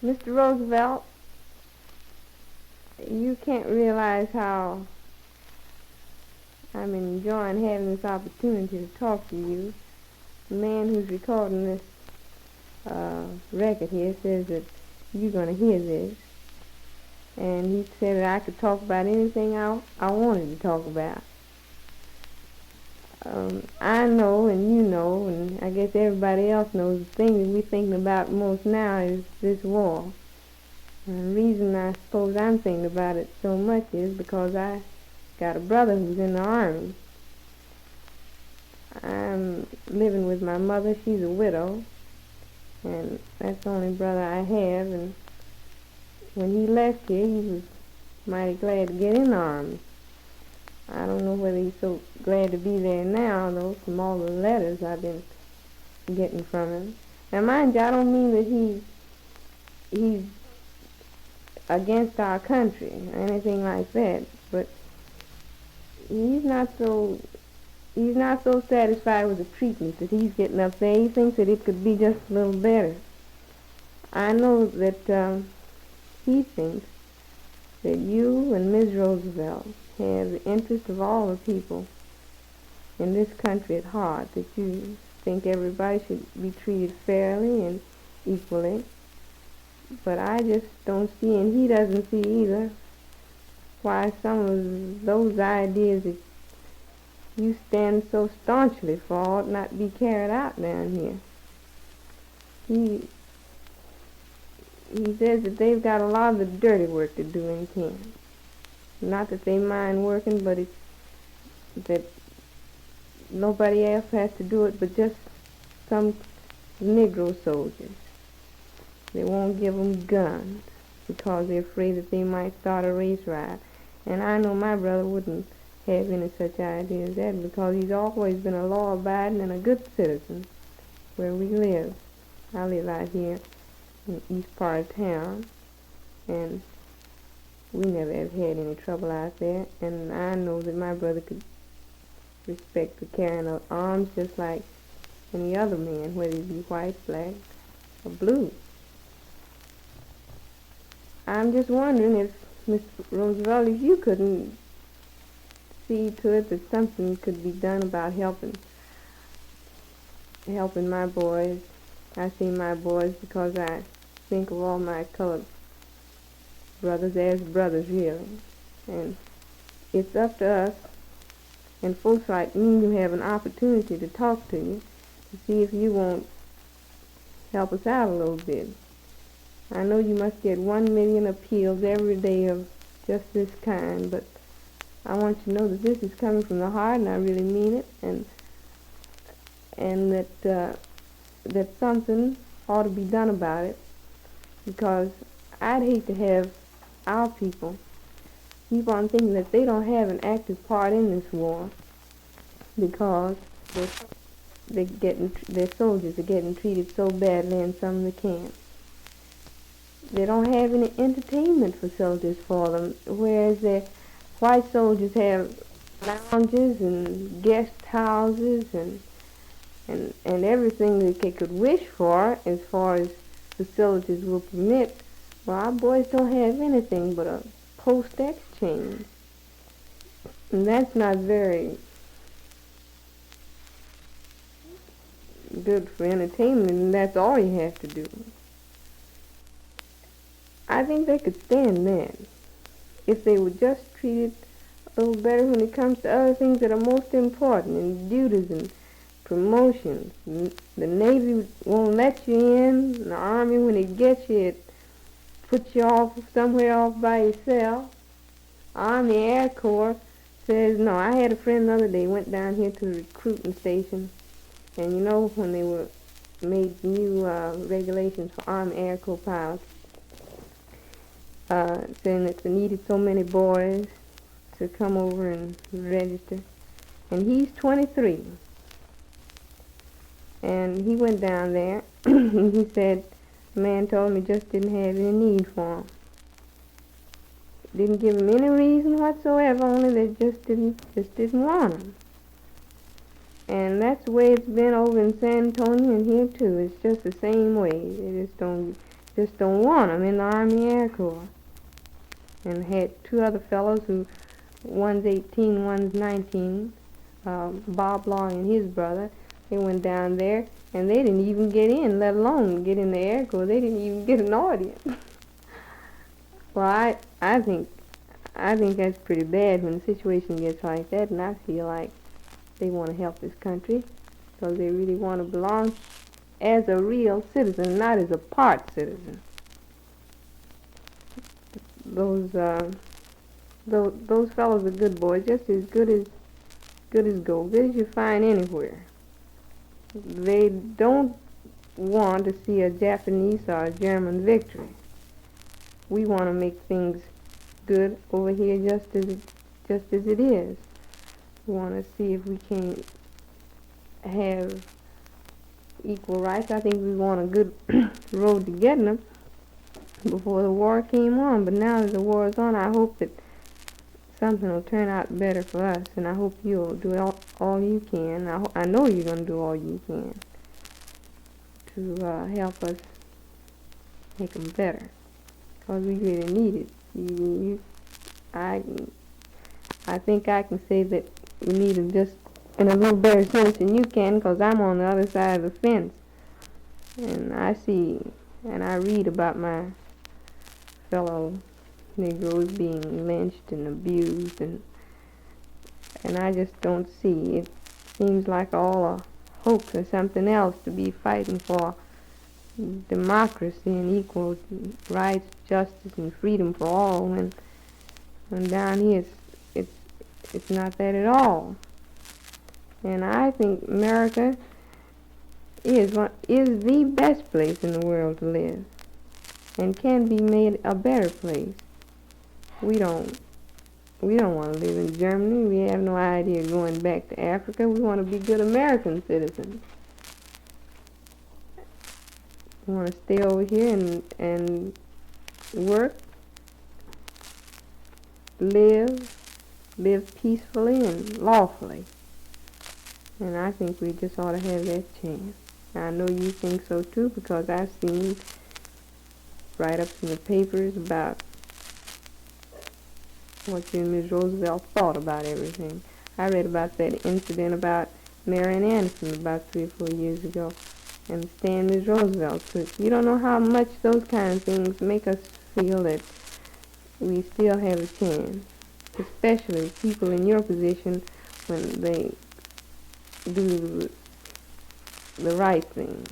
Mr. Roosevelt, you can't realize how I'm enjoying having this opportunity to talk to you. The man who's recording this record here says that you're going to hear this, and he said that I could talk about anything I wanted to talk about. I know, and you know, and I guess everybody else knows, the thing that we're thinking about most now is this war. And the reason I suppose I'm thinking about it so much is because I got a brother who's in the Army. I'm living with my mother. She's a widow, and that's the only brother I have. And when he left here, he was mighty glad to get in the Army. I don't know whether he's so glad to be there now, though, from all the letters I've been getting from him. Now, mind you, I don't mean that he's against our country or anything like that, but he's not so satisfied with the treatment that he's getting up there. He thinks that it could be just a little better. I know that he thinks that you and Ms. Roosevelt have the interest of all the people in this country at heart, that you think everybody should be treated fairly and equally. But I just don't see, and he doesn't see either, why some of those ideas that you stand so staunchly for ought not be carried out down here. He says that they've got a lot of the dirty work to do in camp. Not that they mind working, but it's that nobody else has to do it but just some Negro soldiers. They won't give them guns because they're afraid that they might start a race riot. And I know my brother wouldn't have any such idea as that, because he's always been a law-abiding and a good citizen where we live. I live out here in the east part of town, and we never have had any trouble out there, and I know that my brother could respect the carrying of arms just like any other man, whether he be white, black, or blue. I'm just wondering if, Mr. Roosevelt, if you couldn't see to it that something could be done about helping my boys. I say my boys because I think of all my colored brothers as brothers, really. And it's up to us and folks like me who have an opportunity to talk to you to see if you won't help us out a little bit. I know you must get 1 million appeals every day of just this kind, but I want you to know that this is coming from the heart, and I really mean it, and that something ought to be done about it, because I'd hate to have our people keep on thinking that they don't have an active part in this war because their soldiers are getting treated so badly in some of the camps. They don't have any entertainment facilities for them, whereas the white soldiers have lounges and guest houses and everything that they could wish for as far as facilities will permit. Well, our boys don't have anything but a post-exchange. And that's not very good for entertainment, and that's all you have to do. I think they could stand that if they were just treated a little better when it comes to other things that are most important, and duties and promotions. The Navy won't let you in. The Army, when it gets you, it puts you off somewhere off by yourself. Army Air Corps says no. I had a friend the other day went down here to the recruiting station, and you know when they were made new regulations for Army Air Corps pilots, saying that they needed so many boys to come over and register, and he's 23. And he went down there, and he said the man told him he just didn't have any need for him. Didn't give him any reason whatsoever, only they just didn't want him. And that's the way it's been over in San Antonio and here too. It's just the same way. They just don't just don't want them in the Army Air Corps. And had two other fellows who, one's 18, one's 19, Bob Long and his brother. They went down there, and they didn't even get in, let alone get in the Air Corps. They didn't even get an audience. Well, I think that's pretty bad when the situation gets like that, and I feel like they want to help this country because they really want to belong as a real citizen, not as a part citizen. Those fellows are good boys, just as good as gold, good as you find anywhere. They don't want to see a Japanese or a German victory. We want to make things good over here just as it is. We want to see if we can have equal rights. I think we want a good road to getting them before the war came on. But now that the war is on, I hope that something will turn out better for us, and I hope you'll do all you can. I know you're going to do all you can to help us make them better, because we really need it. I think I can say that we need them just in a little better sense than you can, because I'm on the other side of the fence, and I see and I read about my fellow Negroes being lynched and abused, and I just don't see. It seems like all a hoax or something else to be fighting for democracy and equal rights, justice, and freedom for all, when down here it's not that at all. And I think America is the best place in the world to live, and can be made a better place. We don't want to live in Germany. We have no idea of going back to Africa. We want to be good American citizens. We want to stay over here and work, live peacefully and lawfully. And I think we just ought to have that chance. I know you think so too, because I've seen write-ups in the papers about what you and Ms. Roosevelt thought about everything. I read about that incident about Marian Anderson about 3 or 4 years ago, and the stand Ms. Roosevelt took. You don't know how much those kind of things make us feel that we still have a chance, especially people in your position when they do the right thing.